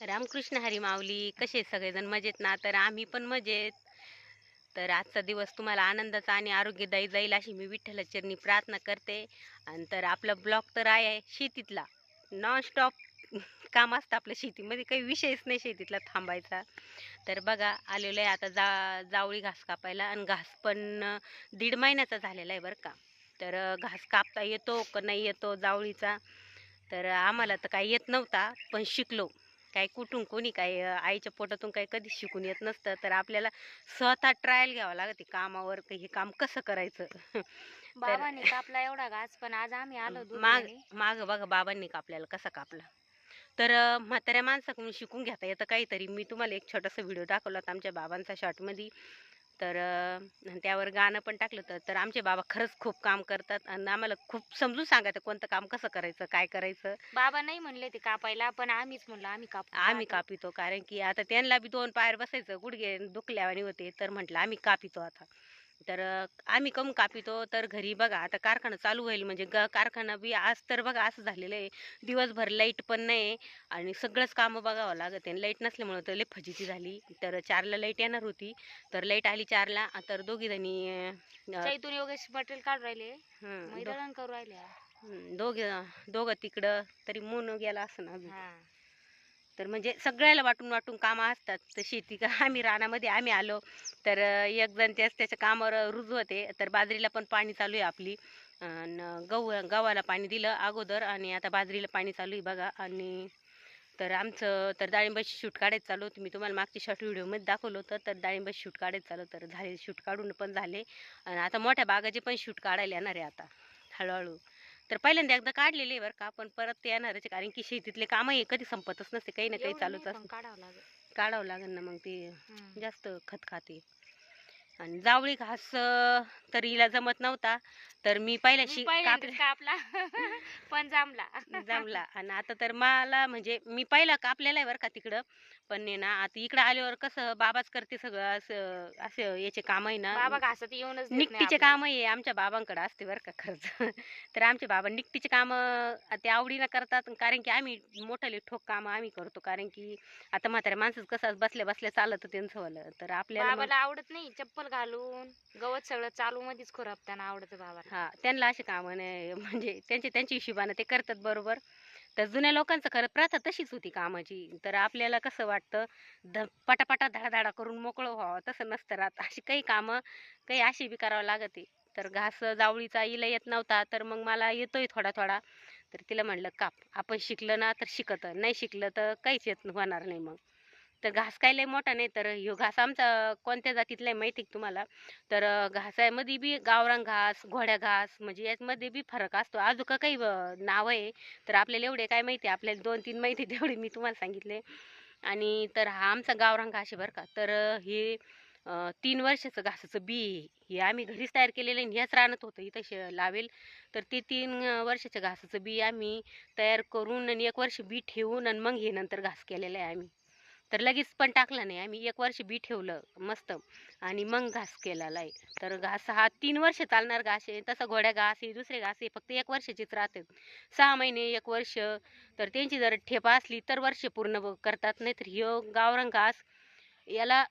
रामकृष्ण हरी माऊली. कसे सगळेजण मजेत ना? तर आम्ही पण मजेत. तर आजचा दिवस तुम्हाला आनंदाचा आणि आरोग्यदायी जाईल अशी मी विठ्ठलाचरणी प्रार्थना करते. आणि तर आपला ब्लॉग तर आहे शेतीतला. नॉनस्टॉप काम असतं आपल्या शेतीमध्ये, काही विषयच नाही शेतीतला थांबायचा. तर बघा आलेलो आहे आता जावळी घास कापायला. आणि घास पण 1.5 महिन्याचा झालेला आहे बरं का. तर घास कापता येतो का नाही येतो जावळीचा, तर आम्हाला तर काही येत नव्हता, पण शिकलो. काय कुठून कोणी काय आईच्या पोटातून काही कधीच शिकून येत नसतं, तर आपल्याला स्वतः ट्रायल घ्यावं लागते कामावर, की हे काम कसं करायचं. तर बाबांनी कापला एवढा घास, पण आज आम्ही आलो माग दोघीजणी. माग बघा बाबांनी कापल्याला कसा कापला. तर म्हाताऱ्या माणसाकडून शिकून घेता येतं काहीतरी. मी तुम्हाला एक छोटासा व्हिडिओ दाखवला होता आमच्या बाबांचा शॉर्टमध्ये. तर त्यावर गाणं पण टाकलं होतं. तर आमचे बाबा खरंच खूप काम करतात आणि आम्हाला खूप समजून सांगायचं कोणतं काम कसं करायचं, काय करायचं. बाबा नाही म्हणले ते कापायला, पण आम्हीच म्हणलो आम्ही कापून आम्ही पाहतो. कापितो, कारण की आता त्यांना बी 2 पायावर बसायचं, गुडघे दुखल्यावानी होते. तर म्हटलं आम्ही कापितो आता. तर आम्ही काहून कापितो, तर घरी बघा आता कारखाना चालू होईल म्हणजे कारखाना बी आज तर बघा असं झालेलं आहे. दिवसभर लाईट पण नाही आणि सगळंच कामं बघावं लागत आहे. लाईट नसल्यामुळं तर लई फजिती झाली. तर 4ला लाईट येणार होती, तर लाईट आली 4ला. तर दोघीजणी चैतून योगेश मटेरियल काढून राहिले, हं, मैदान करू राहिले. दोघं दोघं तिकडं, तरी मून गेला असं ना अजून. हा. तर म्हणजे सगळ्याला वाटून वाटून कामं असतात. तर शेती का आम्ही रानामध्ये आम्ही आलो, तर एक जण त्याच्या कामावर रुजू होते. तर बाजरीला पण पाणी चालू आहे आपली. आणि गव्हाला पाणी दिलं अगोदर आणि आता बाजरीला पाणी चालू आहे बघा. आणि तर आमचं तर डाळिंबाची शूट काढायचं चालू होती. मी तुम्हाला मागच्या शॉर्ट व्हिडिओमध्ये दाखवलं होतं. तर डाळिंबाची शूट काढायचं चालू, तर झाले शूट काढून पण झाले. आणि आता मोठ्या बागाचे पण शूट काढायला येणार आहे आता हळूहळू. तर पहिल्यांदा एकदा काढलेले आहे बरं का, पण परत ते येणारच आहे, कारण की शेतीतले कामं हे कधी संपतच नसते, काही ना काही एवढं नाही चालूच पण असते. काढावं लागेल. काढावं लागेल ना मग ते, हम्म. जास्त खत खाते. आणि जावळी घास तर हिला जमत नव्हता, तर मी पहिल्या मी कापले. पहिल्यांदाच कापला. पण जमला. जमला. आणि आता तर मला म्हणजे मी पहिला कापलेला आहे बरं का तिकडं. पण आहे ना आता इकडं आल्यावर कसं बाबाच करते सगळं, असं असं याचे काम आहे ना. बाबा घासात येऊनच देत नाही निकटीचे आपल्याला. काम आहे आमच्या बाबांकडे असते बरं का खरंच. तर आमचे बाबा निकटीचे कामं ते आवडीनं करतात, कारण की आम्ही मोठाले ठोक कामं आम्ही करतो, कारण की आता म्हाताऱ्या माणसाचं कसं बसल्या बसल्या चालत त्यांचं वालं, तर आपल्याला मग बाबाला आवडत नाही चप्पल घालून गवत सगळं चालू मध्येच खुरपताना आवडतं बाबाला. हां, त्यांना अशी कामं नाही म्हणजे त्यांच्या हिशोबानं ते करतात बरोबर. तर जुन्या लोकांचं खरं प्रथा तशीच होती कामाची. तर आपल्याला कसं वाटतं पटापटा धडाधडा करून मोकळं व्हावं, तसं नसतं राहत. अशी काही कामं काही अशी बी करावं लागते. तर घास जावळीचा हिला येत नव्हता, तर मग मला येतोय थोडा थोडा. तर तिला म्हणलं काप. आपण शिकलं ना तर शिकतं, नाही शिकलं तर काहीच येत होणार नाही मग. तर घास काय लय मोठा नाही. तर ह्यो घास आमचा कोणत्या जातीतला आहे माहिती आहे का तुम्हाला? तर घासामध्ये बी गावरान घास, घोड्या घास, म्हणजे यामध्ये बी फरक असतो. अजून काही नावं आहे, तर आपल्याला एवढे काय माहिती आहे. आपल्याला 2-3 माहिती आहे, तेवढे मी तुम्हाला सांगितले. आणि तर हा आमचा गावरान घास आहे बरं का. तर हे 3 वर्षाचं घासाचं बी आहे. हे आम्ही घरीच तयार केलेलं आहे आणि ह्याच रानात होतं इथं लावेल. तर ते 3 वर्षाच्या घासाचं बी आम्ही तयार करून आणि 1 वर्ष बी ठेवून आणि मग हे नंतर घास केलेला आहे आम्ही. तर लगेच पण टाकलं नाही आम्ही, 1 वर्ष बी ठेवलं मस्त आणि मग घास केलेला आहे. तर घास हा 3 वर्ष चालणार घास आहे. तसा घोड्या घास आहे, दुसरे घास आहे फक्त 1 वर्षाचीच राहते. 6 महिने, 1 वर्ष. तर त्यांची जर ठेपा असली तर वर्ष पूर्ण करतात. नाहीतर ह्यो गावरान घास, याला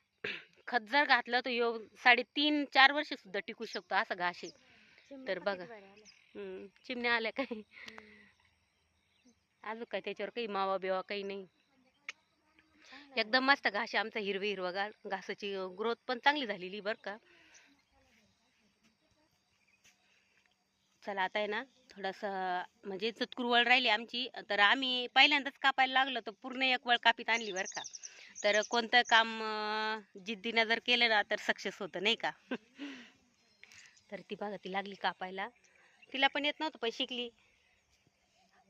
खत जर घातलं तर ह्यो 3.5-4 वर्ष सुद्धा टिकू शकतो, असा घास आहे. चिमण्या तर पण बघा. किती भारी आल्या. चिमण्या आल्या काय? हम्म. अजून काय त्याच्यावर काही मावा-बिवा काही नाही. चांगलं आहे एकदम मग. मस्त घास आहे आमचा, हिरवं-हिरवंगार. घासाची ग्रोथ पण चांगली झालेली बरं का. चला आता आहे ना, थोडंसं म्हणजे चुटकुरवळ राहिली आमची. तर आम्ही पहिल्यांदाच कापायला लागलो तर पूर्ण 1 वळ कापीत आणली बरं का. तर कोणतं काम जिद्दीनं जर केलं ना तर सक्सेस होतं नाही का. तर ती बघा ती लागली कापायला. तिला पण येत नव्हतं पण शिकली.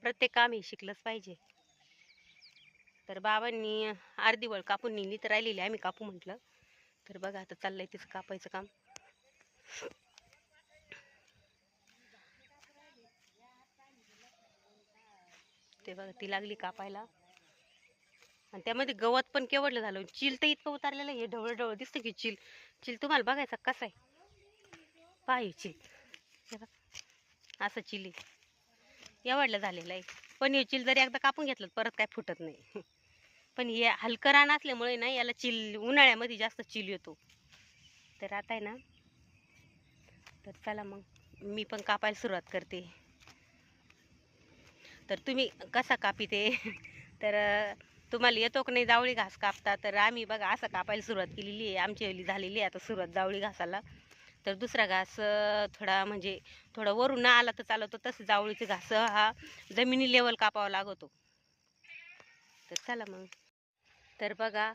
प्रत्येक काम हे शिकलंच पाहिजे. तर बाबांनी अर्धी वळ कापून नेली, तर राहिलेली आम्ही कापू म्हटलं. तर बघा आता चाललंय तिचं कापायचं काम. ते बघा ती लागली कापायला. आणि त्यामध्ये गवत पण केवढलं झालं. चिल तर इतकं उतारलेलं आहे, हे ढवळ ढवळ दिसतं की चिल. चिल तुम्हाला बघायचा कसा आहे, पाय चिल. हे बघ, असं चिल आहे, एवढलं झालेलं आहे. पण हे चिल जरी एकदा कापून घेतलं परत काय फुटत नाही. पण हे हलकं रान असल्यामुळे ना याला चिल उन्हाळ्यामध्ये जास्त चिल येतो. तर आता आहे ना, तर चला मग मी पण कापायला सुरुवात करते. तर तुम्ही कसा कापिते तर तुम्हाला येतो की नाही जावळी घास कापता, तर आम्ही बघा असं कापायला सुरुवात केलेली आहे. आमची वेळी झालेली आहे आता सुरुवात जावळी घासाला. तर दुसरा घास थोडा म्हणजे थोडा वरून ना आला तर चालवतो, तसं जावळीचे घास हा जमिनी लेवल कापावा लागतो. तर चला मग. तर बघा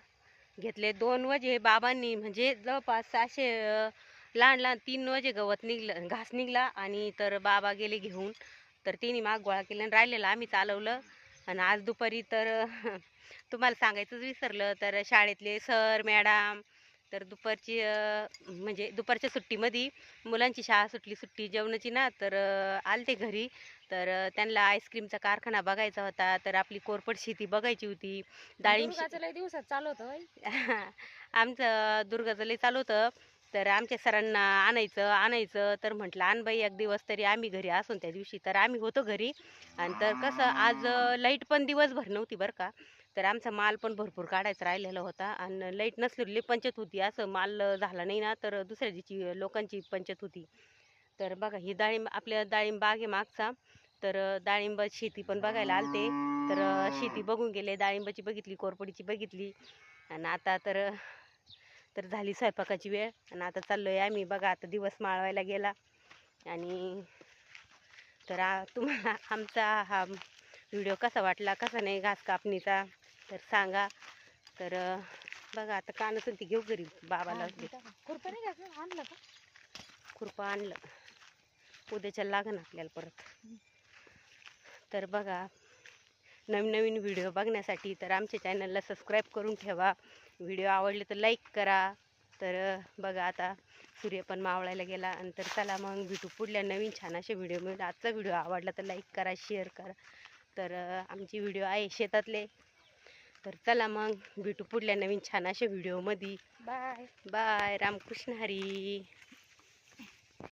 घेतले 2 वजे बाबांनी, म्हणजे जवळपास असे लहान लहान 3 वजे गवत निघलं, घास निघला. आणि तर बाबा गेले घेऊन. तर तिने माग गोळा केलं आणि राहिलेलं आम्ही चालवलं. आणि आज दुपारी तर तुम्हाला सांगायचंच विसरलं, तर शाळेतले सर मॅडम तर दुपारची म्हणजे दुपारच्या सुट्टीमध्ये मुलांची शाळा सुटली, सुट्टी जेवणाची ना, तर आलते घरी. तर त्यांना आईस्क्रीमचा कारखाना बघायचा होता, तर आपली कोरफड शेती बघायची होती. डाळिंब दुर्गाचं लय दिवसात चालू होतं बाई. आमचं दुर्गाचं लय चालू होतं. तर आमच्या सरांना आणायचं तर म्हटलं आण बाई एक दिवस तरी, आम्ही घरी असून त्या दिवशी तर आम्ही होतो घरी. आणि तर कसं आज लाईट पण दिवसभर नव्हती बरं का. तर आमचा माल पण भरपूर काढायचा राहिलेला होता. आणि लाईट नसलेली पंचायत होती, असं माल झाला नाही ना तर दुसऱ्या दिवशी लोकांची पंचायत होती. तर बघा ही डाळिंब, आपल्या डाळिंब बाग आहे मागचा. तर डाळिंब शेती पण बघायला आलते. तर शेती बघून गेले, डाळिंबाची बघितली, कोरपडीची बघितली. आणि आता तर झाली स्वयंपाकाची वेळ. आणि आता चाललोय आम्ही बघा, आता दिवस माळवायला गेला. आणि तर तुम्हाला आमचा हा व्हिडिओ कसा वाटला, कसा नाही घास कापणीचा, तर सांगा. तर बघा आता कानातून ती घेऊ घरी बाबाला. खुरपं नाही घ्यायचं, आणलं का? खुरपं आणलं, उद्याच्या लागन आपल्याला परत. तर बघा नवीन नवीन व्हिडिओ बघण्यासाठी तर आमच्या चॅनलला सबस्क्राईब करून ठेवा. व्हिडिओ आवडले तर लाईक करा. तर बघा आता सूर्य पण मावळायला गेला. आणि तर चला मग भेटू पुढल्या नवीन छान अशा व्हिडिओमध्ये. आजचा व्हिडिओ आवडला तर लाईक करा, शेअर करा. तर आमची व्हिडिओ आहे शेतातले. तर चला मग भेटू पुढल्या नवीन छान अशा व्हिडिओमध्ये. बाय. बाय. रामकृष्ण हरी.